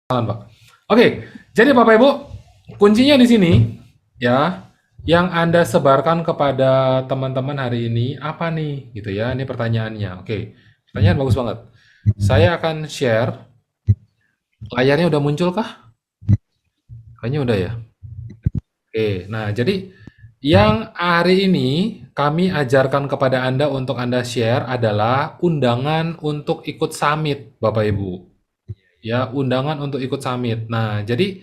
Pak. Oke, jadi Bapak Ibu, kuncinya di sini ya, yang Anda sebarkan kepada teman-teman hari ini apa nih gitu ya. Ini pertanyaannya. Oke. Pertanyaan bagus banget. Saya akan share. Layarnya udah muncul kah? Kayaknya udah ya. Oke. Nah, jadi yang hari ini kami ajarkan kepada Anda untuk Anda share adalah undangan untuk ikut summit, Bapak Ibu. Ya, undangan untuk ikut summit. Nah, jadi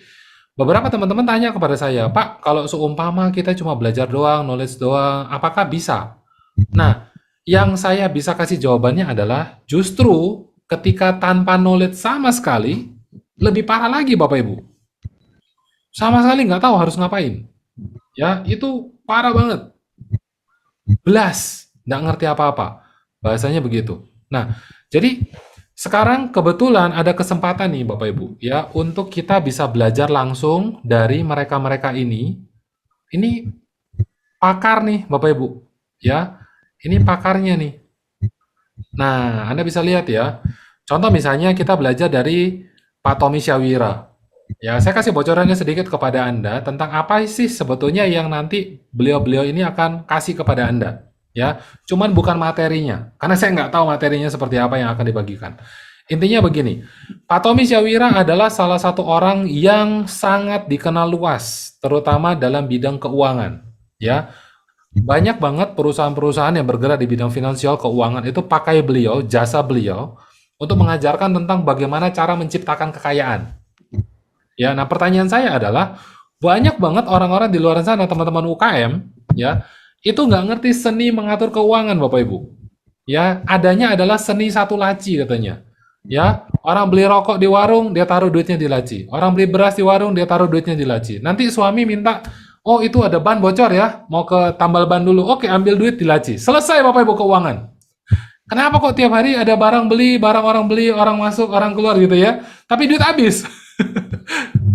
beberapa teman-teman tanya kepada saya, Pak, kalau seumpama kita cuma belajar doang, knowledge doang, apakah bisa? Nah, yang saya bisa kasih jawabannya adalah justru ketika tanpa knowledge sama sekali, lebih parah lagi Bapak Ibu. Sama sekali nggak tahu harus ngapain. Ya, itu parah banget. Belas, nggak ngerti apa-apa. Bahasanya begitu. Nah, jadi sekarang kebetulan ada kesempatan nih Bapak Ibu ya untuk kita bisa belajar langsung dari mereka-mereka ini. Ini pakar nih Bapak Ibu ya. Ini pakarnya nih. Nah, Anda bisa lihat ya. Contoh misalnya kita belajar dari Pak Tommy Syawira. Ya, saya kasih bocorannya sedikit kepada Anda tentang apa sih sebetulnya yang nanti beliau-beliau ini akan kasih kepada Anda. Ya, cuman bukan materinya, karena saya nggak tahu materinya seperti apa yang akan dibagikan. Intinya begini, Pak Tommy Syawira adalah salah satu orang yang sangat dikenal luas, terutama dalam bidang keuangan. Ya, banyak banget perusahaan-perusahaan yang bergerak di bidang finansial keuangan itu pakai beliau, jasa beliau, untuk mengajarkan tentang bagaimana cara menciptakan kekayaan. Ya, nah pertanyaan saya adalah banyak banget orang-orang di luar sana, teman-teman UKM, ya, itu nggak ngerti seni mengatur keuangan, Bapak Ibu. Ya, adanya adalah seni satu laci katanya. Ya, orang beli rokok di warung, dia taruh duitnya di laci. Orang beli beras di warung, dia taruh duitnya di laci. Nanti suami minta, oh itu ada ban bocor ya, mau ke tambal ban dulu. Oke, ambil duit di laci. Selesai Bapak Ibu keuangan. Kenapa kok tiap hari ada barang beli, barang orang beli, orang masuk, orang keluar gitu ya? Tapi duit habis.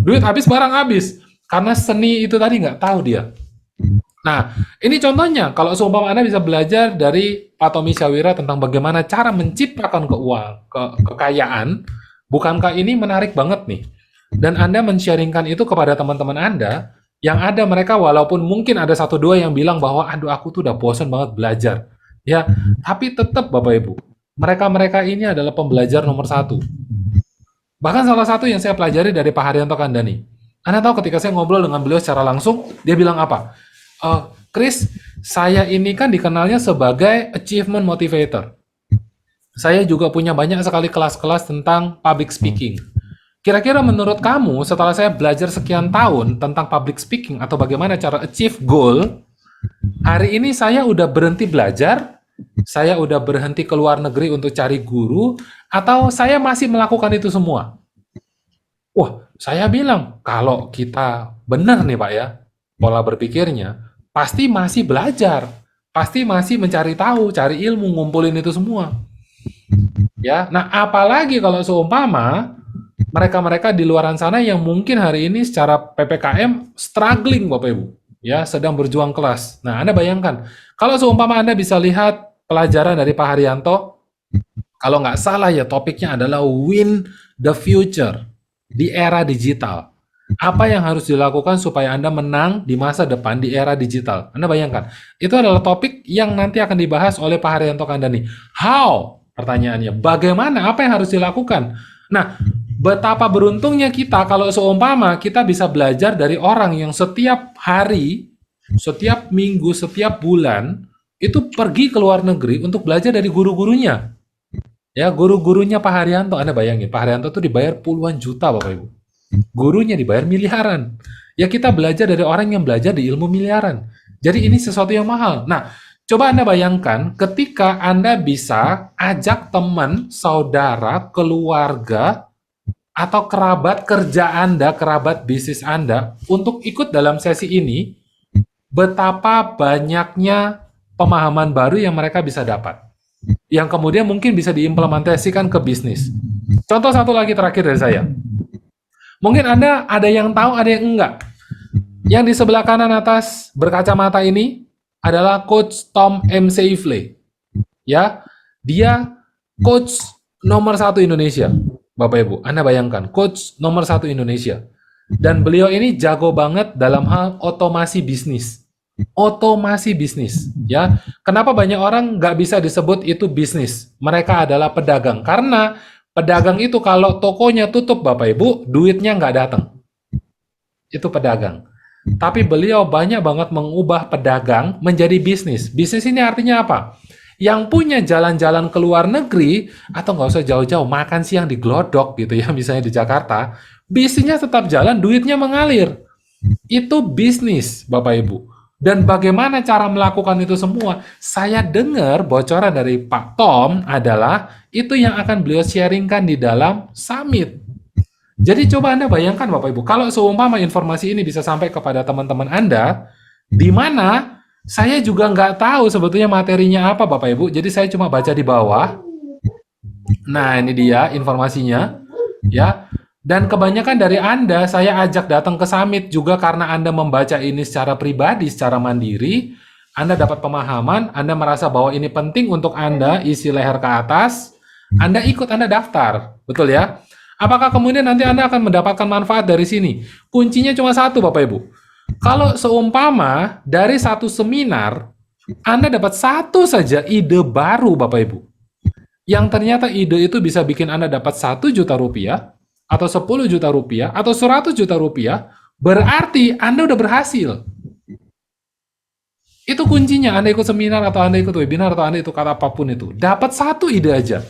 Duit habis, barang habis. Karena seni itu tadi nggak tahu dia. Nah, ini contohnya. Kalau seumpama Anda bisa belajar dari Pak Tommy Syawira tentang bagaimana cara menciptakan kekayaan, bukankah ini menarik banget nih? Dan Anda men-sharingkan itu kepada teman-teman Anda, yang ada mereka walaupun mungkin ada satu dua yang bilang bahwa, aduh aku tuh udah bosan banget belajar. Ya, tapi tetap Bapak Ibu, mereka-mereka ini adalah pembelajar nomor satu. Bahkan salah satu yang saya pelajari dari Pak Haryanto Kandani. Anda tahu ketika saya ngobrol dengan beliau secara langsung, dia bilang apa? Chris, saya ini kan dikenalnya sebagai achievement motivator. Saya juga punya banyak sekali kelas-kelas tentang public speaking. Kira-kira menurut kamu, setelah saya belajar sekian tahun tentang public speaking atau bagaimana cara achieve goal, hari ini saya udah berhenti belajar, saya udah berhenti ke luar negeri untuk cari guru, atau saya masih melakukan itu semua? Wah, saya bilang, kalau kita benar nih Pak ya, pola berpikirnya, pasti masih belajar, pasti masih mencari tahu, cari ilmu, ngumpulin itu semua. Ya, nah apalagi kalau seumpama mereka-mereka di luaran sana yang mungkin hari ini secara PPKM struggling Bapak Ibu, ya sedang berjuang kelas. Nah, Anda bayangkan, kalau seumpama Anda bisa lihat pelajaran dari Pak Haryanto, kalau nggak salah ya topiknya adalah win the future di era digital. Apa yang harus dilakukan supaya Anda menang di masa depan di era digital? Anda bayangkan, itu adalah topik yang nanti akan dibahas oleh Pak Haryanto Kandani. How? Pertanyaannya, bagaimana? Apa yang harus dilakukan? Nah, betapa beruntungnya kita kalau seumpama kita bisa belajar dari orang yang setiap hari, setiap minggu, setiap bulan, itu pergi ke luar negeri untuk belajar dari guru-gurunya. Ya, guru-gurunya Pak Haryanto, Anda bayangin, Pak Haryanto tuh dibayar puluhan juta, Bapak Ibu. Gurunya dibayar miliaran. Ya kita belajar dari orang yang belajar di ilmu miliaran. Jadi ini sesuatu yang mahal. Nah, coba Anda bayangkan ketika Anda bisa ajak teman, saudara, keluarga, atau kerabat kerja Anda, kerabat bisnis Anda, untuk ikut dalam sesi ini, betapa banyaknya pemahaman baru yang mereka bisa dapat. Yang kemudian mungkin bisa diimplementasikan ke bisnis. Contoh satu lagi terakhir dari saya. Mungkin Anda ada yang tahu, ada yang enggak. Yang di sebelah kanan atas berkacamata ini adalah Coach Tom M. Seifle. Ya, dia coach nomor 1 Indonesia. Bapak Ibu. Anda bayangkan, coach nomor 1 Indonesia. Dan beliau ini jago banget dalam hal otomasi bisnis. Otomasi bisnis, ya. Kenapa banyak orang nggak bisa disebut itu bisnis? Mereka adalah pedagang. Karena pedagang itu kalau tokonya tutup, Bapak Ibu, duitnya nggak datang. Itu pedagang. Tapi beliau banyak banget mengubah pedagang menjadi bisnis. Bisnis ini artinya apa? Yang punya jalan-jalan ke luar negeri, atau nggak usah jauh-jauh, makan siang di Glodok gitu ya, misalnya di Jakarta, bisnisnya tetap jalan, duitnya mengalir. Itu bisnis, Bapak Ibu. Dan bagaimana cara melakukan itu semua? Saya dengar bocoran dari Pak Tom adalah itu yang akan beliau sharingkan di dalam summit. Jadi coba Anda bayangkan Bapak Ibu, kalau seumpama informasi ini bisa sampai kepada teman-teman Anda, di mana saya juga nggak tahu sebetulnya materinya apa Bapak Ibu, jadi saya cuma baca di bawah. Nah ini dia informasinya, ya. Dan kebanyakan dari Anda saya ajak datang ke summit juga karena Anda membaca ini secara pribadi, secara mandiri, Anda dapat pemahaman, Anda merasa bahwa ini penting untuk Anda, isi leher ke atas, Anda ikut, Anda daftar, betul ya? Apakah kemudian nanti Anda akan mendapatkan manfaat dari sini? Kuncinya cuma satu, Bapak Ibu. Kalau seumpama dari satu seminar, Anda dapat satu saja ide baru, Bapak Ibu. Yang ternyata ide itu bisa bikin Anda dapat 1 juta rupiah, atau 10 juta rupiah, atau 100 juta rupiah, berarti Anda udah berhasil. Itu kuncinya, Anda ikut seminar, atau Anda ikut webinar, atau Anda ikut apapun itu. Dapat satu ide aja.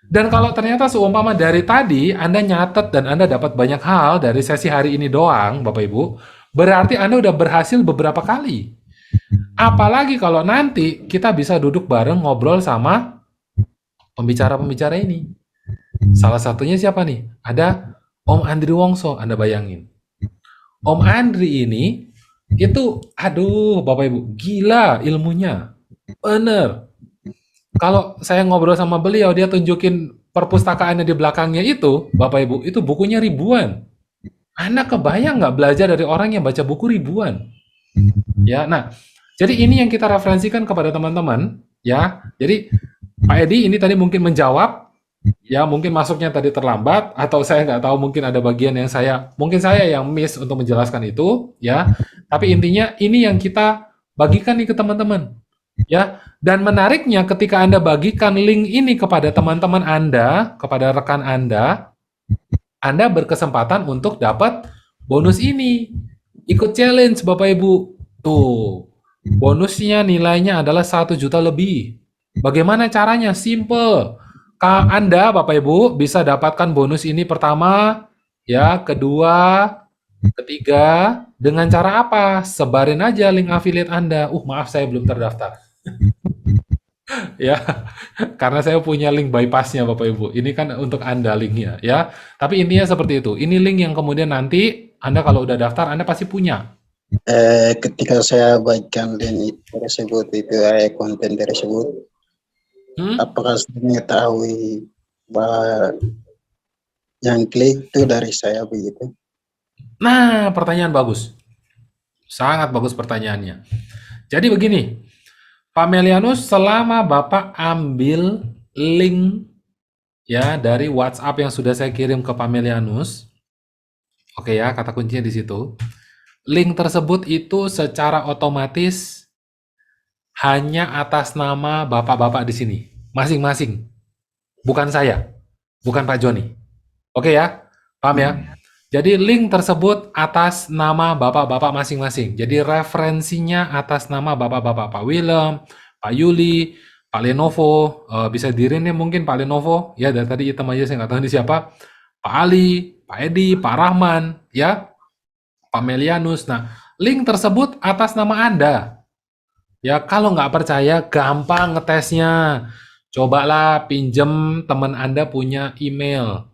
Dan kalau ternyata seumpama dari tadi Anda nyatet dan Anda dapat banyak hal dari sesi hari ini doang, Bapak Ibu, berarti Anda udah berhasil beberapa kali. Apalagi kalau nanti kita bisa duduk bareng ngobrol sama pembicara-pembicara ini. Salah satunya siapa nih? Ada Om Andri Wongso, Anda bayangin. Om Andri ini, itu, aduh Bapak Ibu, gila ilmunya. Bener. Kalau saya ngobrol sama beliau, dia tunjukin perpustakaannya di belakangnya itu, Bapak Ibu, itu bukunya ribuan. Anda kebayang nggak belajar dari orang yang baca buku ribuan? Ya, nah, jadi ini yang kita referensikan kepada teman-teman, ya. Jadi Pak Edi ini tadi mungkin menjawab, ya mungkin masuknya tadi terlambat, atau saya nggak tahu mungkin ada bagian yang mungkin saya yang miss untuk menjelaskan itu, ya. Tapi intinya ini yang kita bagikan nih ke teman-teman, ya. Dan menariknya ketika Anda bagikan link ini kepada teman-teman Anda, kepada rekan Anda berkesempatan untuk dapat bonus ini. Ikut challenge Bapak Ibu. Tuh, bonusnya nilainya adalah 1 juta lebih. Bagaimana caranya? Simple. Anda Bapak Ibu bisa dapatkan bonus ini pertama, ya, kedua, ketiga, dengan cara apa? Sebarin aja link affiliate Anda. Maaf saya belum terdaftar. Ya, karena saya punya link bypassnya Bapak Ibu. Ini kan untuk Anda linknya, ya. Tapi intinya seperti itu. Ini link yang kemudian nanti Anda kalau udah daftar, Anda pasti punya. Ketika saya bagikan link tersebut, itu konten tersebut, apakah saya mengetahui bahwa yang klik itu dari saya begitu? Nah, pertanyaan bagus. Sangat bagus pertanyaannya. Jadi begini, Pak Melianus, selama Bapak ambil link ya dari WhatsApp yang sudah saya kirim ke Pak Melianus, oke ya, kata kuncinya di situ. Link tersebut itu secara otomatis hanya atas nama bapak-bapak di sini, masing-masing. Bukan saya, bukan Pak Joni. Oke ya, paham ya? Jadi link tersebut atas nama bapak-bapak masing-masing. Jadi referensinya atas nama bapak-bapak, Pak Willem, Pak Yuli, Pak Lenovo, bisa dirin ya mungkin Pak Lenovo, ya dari tadi hitam aja saya nggak tahu ini siapa, Pak Ali, Pak Edi, Pak Rahman, ya, Pak Melianus. Nah, link tersebut atas nama Anda. Ya, kalau nggak percaya, gampang ngetesnya. Cobalah pinjem teman Anda punya email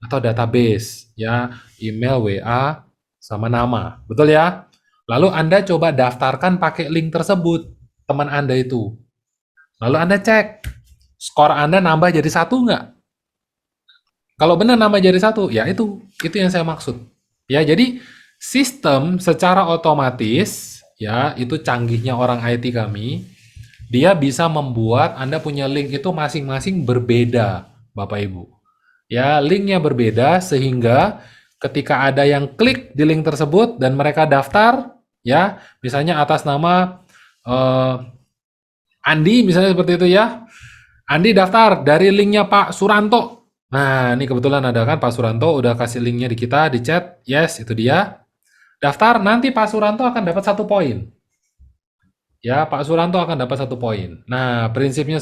atau database, ya, email, WA, sama nama, betul ya? Lalu Anda coba daftarkan pakai link tersebut, teman Anda itu. Lalu Anda cek, skor Anda nambah jadi 1 nggak? Kalau benar nambah jadi 1, ya itu yang saya maksud. Ya, jadi sistem secara otomatis, ya, itu canggihnya orang IT kami, dia bisa membuat Anda punya link itu masing-masing berbeda, Bapak Ibu. Ya, linknya berbeda sehingga ketika ada yang klik di link tersebut dan mereka daftar, ya, misalnya atas nama Andi, misalnya seperti itu ya. Andi daftar dari linknya Pak Suranto. Nah, ini kebetulan ada kan Pak Suranto udah kasih linknya di kita di chat. Yes, itu dia. Daftar, nanti Pak Suranto akan dapat 1 poin. Ya, Pak Suranto akan dapat 1 poin. Nah, prinsipnya